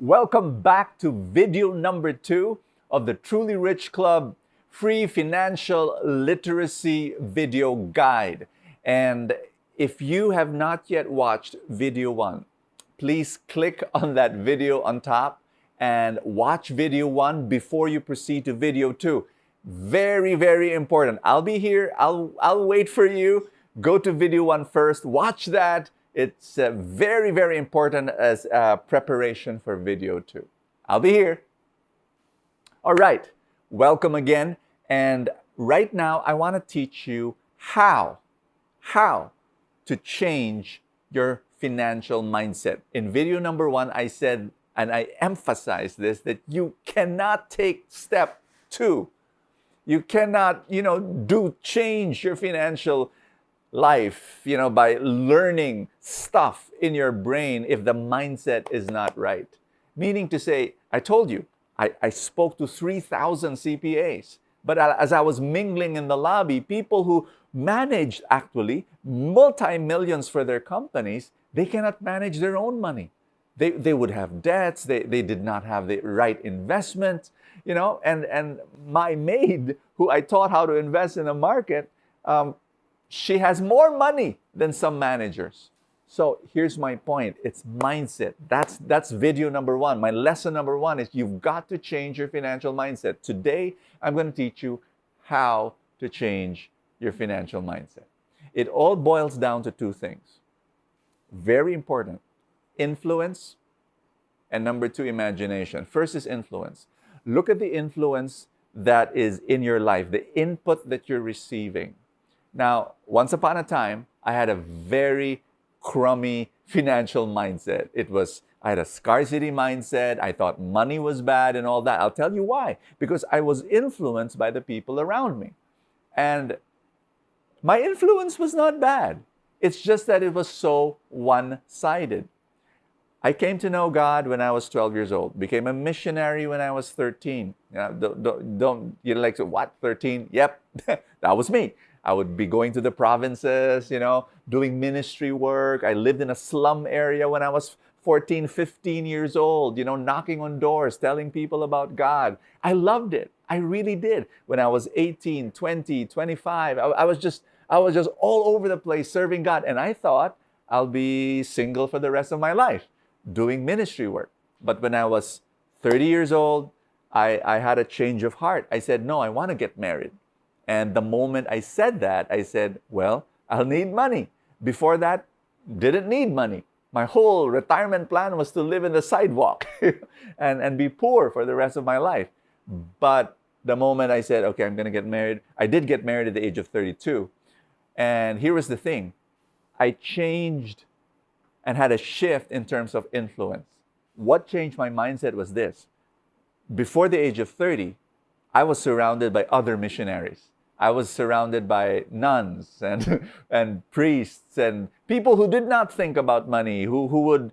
Welcome back to video number 2 of the Truly Rich Club free financial literacy video guide. And if you have not yet watched video 1, please click on that video on top and watch video 1 before you proceed to video 2. Very, very important. I'll be here. I'll wait for you. Go to video 1 first. Watch that. It's very, very important as preparation for video 2. I'll be here. All right. Welcome again. And right now, I want to teach you how to change your financial mindset. In video number 1, I said, and I emphasized this, that you cannot take step 2. You cannot, change your financial life, by learning stuff in your brain if the mindset is not right. Meaning to say, I told you, I spoke to 3,000 CPAs. But as I was mingling in the lobby, people who managed actually multi-millions for their companies, they cannot manage their own money. They would have debts, they did not have the right investment, and my maid, who I taught how to invest in the market, she has more money than some managers. So here's my point. It's mindset. That's video number 1. My lesson number 1 is you've got to change your financial mindset. Today, I'm going to teach you how to change your financial mindset. It all boils down to 2 things. Very important. Influence, and number 2, imagination. First is influence. Look at the influence that is in your life, the input that you're receiving. Now, once upon a time, I had a very crummy financial mindset. I had a scarcity mindset. I thought money was bad and all that. I'll tell you why. Because I was influenced by the people around me. And my influence was not bad. It's just that it was so one-sided. I came to know God when I was 12 years old. Became a missionary when I was 13. You're like, what, 13? Yep, that was me. I would be going to the provinces, doing ministry work. I lived in a slum area when I was 14, 15 years old, knocking on doors, telling people about God. I loved it. I really did. When I was 18, 20, 25, I was just all over the place serving God. And I thought I'll be single for the rest of my life, doing ministry work. But when I was 30 years old, I had a change of heart. I said, no, I want to get married. And the moment I said that, I said, well, I'll need money. Before that, didn't need money. My whole retirement plan was to live in the sidewalk and be poor for the rest of my life. But the moment I said, okay, I'm going to get married, I did get married at the age of 32. And here was the thing. I changed and had a shift in terms of influence. What changed my mindset was this. Before the age of 30, I was surrounded by other missionaries. I was surrounded by nuns and priests and people who did not think about money, who would,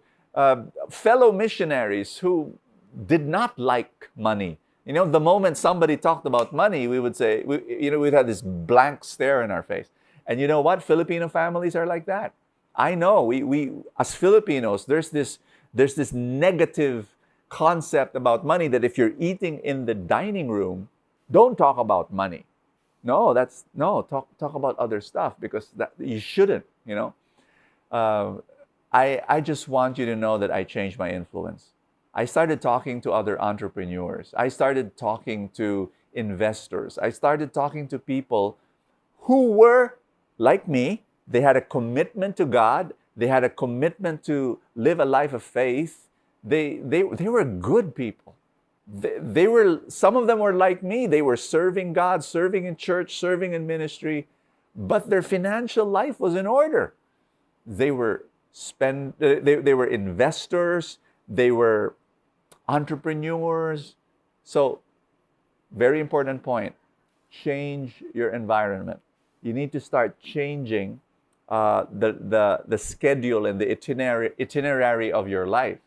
fellow missionaries who did not like money. The moment somebody talked about money, we would say, we'd have this blank stare in our face. And you know what? Filipino families are like that. I know, we as Filipinos, there's this negative concept about money that if you're eating in the dining room, don't talk about money. Talk about other stuff because you shouldn't, I just want you to know that I changed my influence. I started talking to other entrepreneurs. I started talking to investors. I started talking to people who were like me. They had a commitment to God. They had a commitment to live a life of faith. They were good people. Some of them were like me. They were serving God, serving in church, serving in ministry, but their financial life was in order. They were investors, they were entrepreneurs. So, very important point, change your environment. You need to start changing the schedule and the itinerary of your life.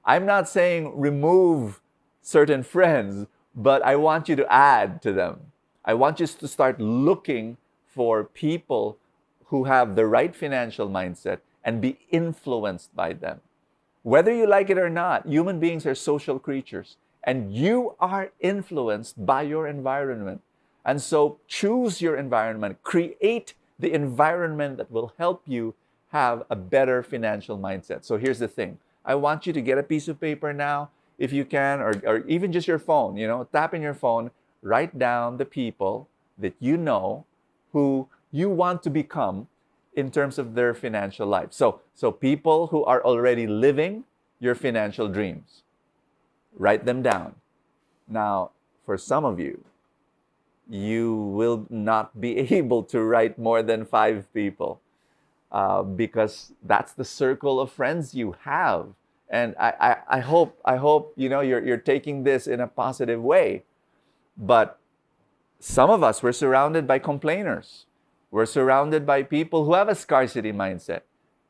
I'm not saying remove certain friends, but I want you to add to them. I want you to start looking for people who have the right financial mindset and be influenced by them. Whether you like it or not, human beings are social creatures, and you are influenced by your environment. And so choose your environment, create the environment that will help you have a better financial mindset. So here's the thing. I want you to get a piece of paper now, if you can, or even just your phone, tap in your phone, write down the people that you know who you want to become in terms of their financial life. So people who are already living your financial dreams, write them down. Now, for some of you, you will not be able to write more than 5 people because that's the circle of friends you have. And I hope you're taking this in a positive way. But some of us, we're surrounded by complainers. We're surrounded by people who have a scarcity mindset.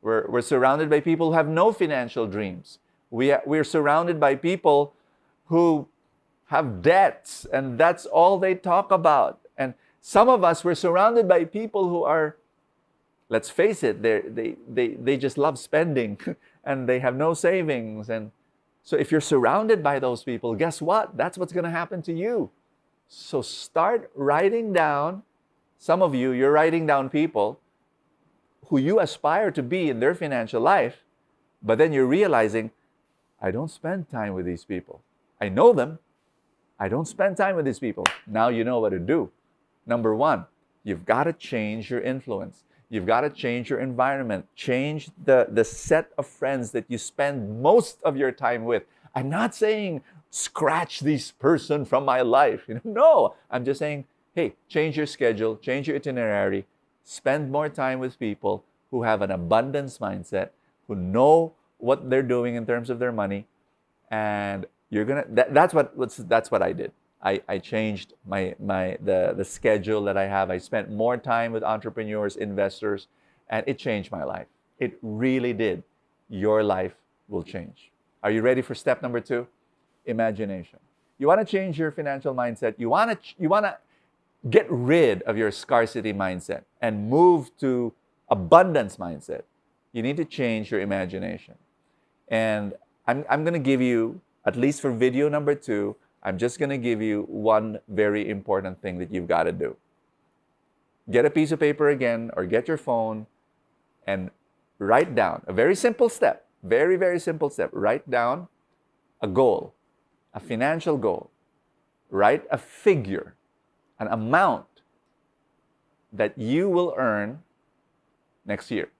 We're surrounded by people who have no financial dreams. We're surrounded by people who have debts, and that's all they talk about. And some of us, we're surrounded by people who are, let's face it, they just love spending and they have no savings. And so if you're surrounded by those people, guess what? That's what's going to happen to you. So start writing down. Some of you, you're writing down people who you aspire to be in their financial life, but then you're realizing, I don't spend time with these people. I know them. I don't spend time with these people. Now you know what to do. Number 1, you've got to change your influence. You've got to change your environment. Change the set of friends that you spend most of your time with. I'm not saying scratch this person from my life. No, I'm just saying, hey, change your schedule, change your itinerary, spend more time with people who have an abundance mindset, who know what they're doing in terms of their money, and you're gonna. That's what I did. I changed the schedule that I have. I spent more time with entrepreneurs, investors, and it changed my life. It really did. Your life will change. Are you ready for step number 2? Imagination. You want to change your financial mindset. You want to get rid of your scarcity mindset and move to abundance mindset. You need to change your imagination. And I'm going to give you, at least for video number 2, I'm just going to give you one very important thing that you've got to do. Get a piece of paper again, or get your phone and write down a very simple step, very, very simple step. Write down a goal, a financial goal. Write a figure, an amount that you will earn next year.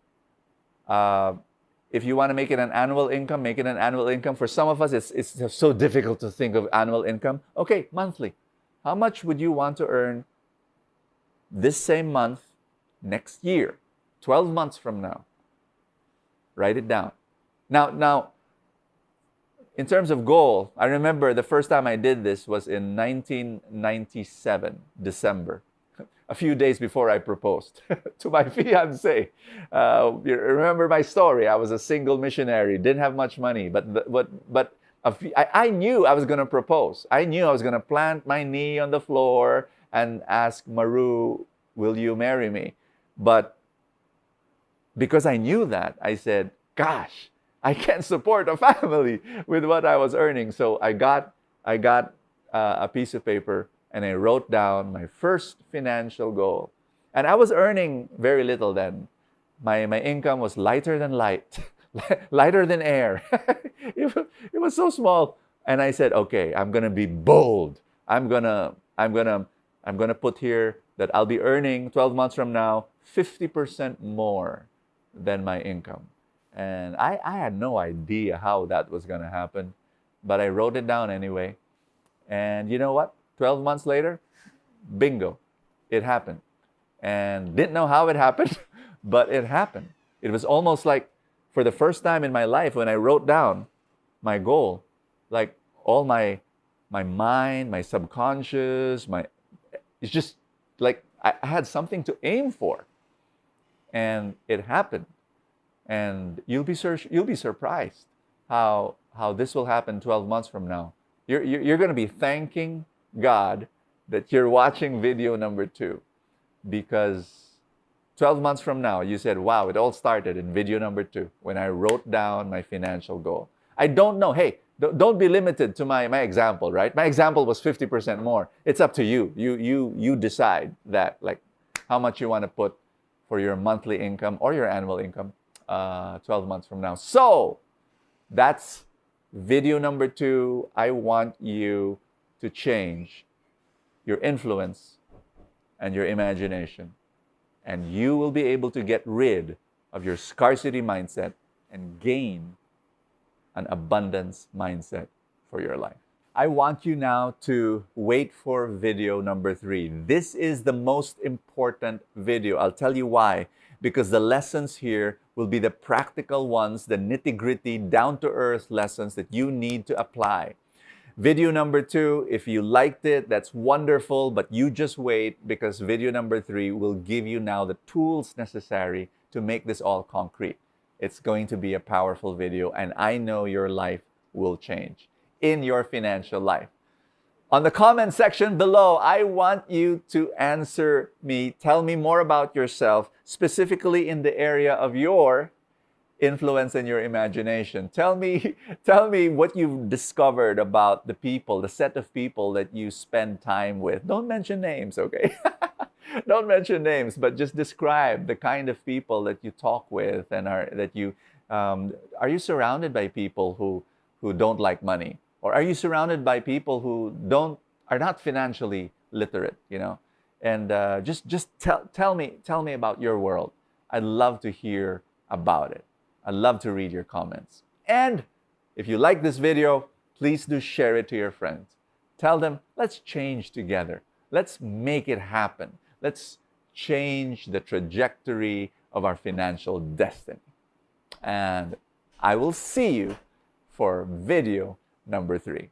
If you want to make it an annual income, make it an annual income. For some of us, it's so difficult to think of annual income. Okay, monthly. How much would you want to earn this same month next year, 12 months from now? Write it down. Now, in terms of goal, I remember the first time I did this was in 1997, December. A few days before I proposed to my fiancée. You remember my story. I was a single missionary, didn't have much money, but I knew I was going to propose. I knew I was going to plant my knee on the floor and ask Maru, will you marry me? But because I knew that, I said, gosh, I can't support a family with what I was earning. So I got a piece of paper, and I wrote down my first financial goal. And I was earning very little then. My income was lighter than light, lighter than air. It was so small. And I said, okay, I'm gonna be bold. I'm gonna put here that I'll be earning 12 months from now 50% more than my income. And I had no idea how that was gonna happen, but I wrote it down anyway. And you know what? 12 months later, bingo, it happened. And didn't know how it happened, but it happened. It was almost like, for the first time in my life, when I wrote down my goal, like all my mind, my subconscious, it's just like I had something to aim for. And it happened. And you'll be surprised how this will happen 12 months from now. You're going to be thanking God that you're watching video number 2, because 12 months from now, you said, wow, it all started in video number 2 when I wrote down my financial goal. I don't know. Hey, don't be limited to my example, right? My example was 50% more. It's up to you. You decide that, like, how much you want to put for your monthly income or your annual income 12 months from now. So that's video number 2. I want you to change your influence and your imagination. And you will be able to get rid of your scarcity mindset and gain an abundance mindset for your life. I want you now to wait for video number 3. This is the most important video. I'll tell you why. Because the lessons here will be the practical ones, the nitty-gritty, down-to-earth lessons that you need to apply. Video number 2, if you liked it, that's wonderful, but you just wait, because video number 3 will give you now the tools necessary to make this all concrete. It's going to be a powerful video, and I know your life will change in your financial life. On the comment section below, I want you to answer me. Tell me more about yourself, specifically in the area of your influence and your imagination. Tell me what you've discovered about the people, the set of people that you spend time with. Don't mention names, okay? Don't mention names, but just describe the kind of people that you talk with, and are you surrounded by people who don't like money? Or are you surrounded by people who are not financially literate, you know? And just tell me about your world. I'd love to hear about it. I'd love to read your comments. And if you like this video, please do share it to your friends. Tell them, let's change together. Let's make it happen. Let's change the trajectory of our financial destiny. And I will see you for video number 3.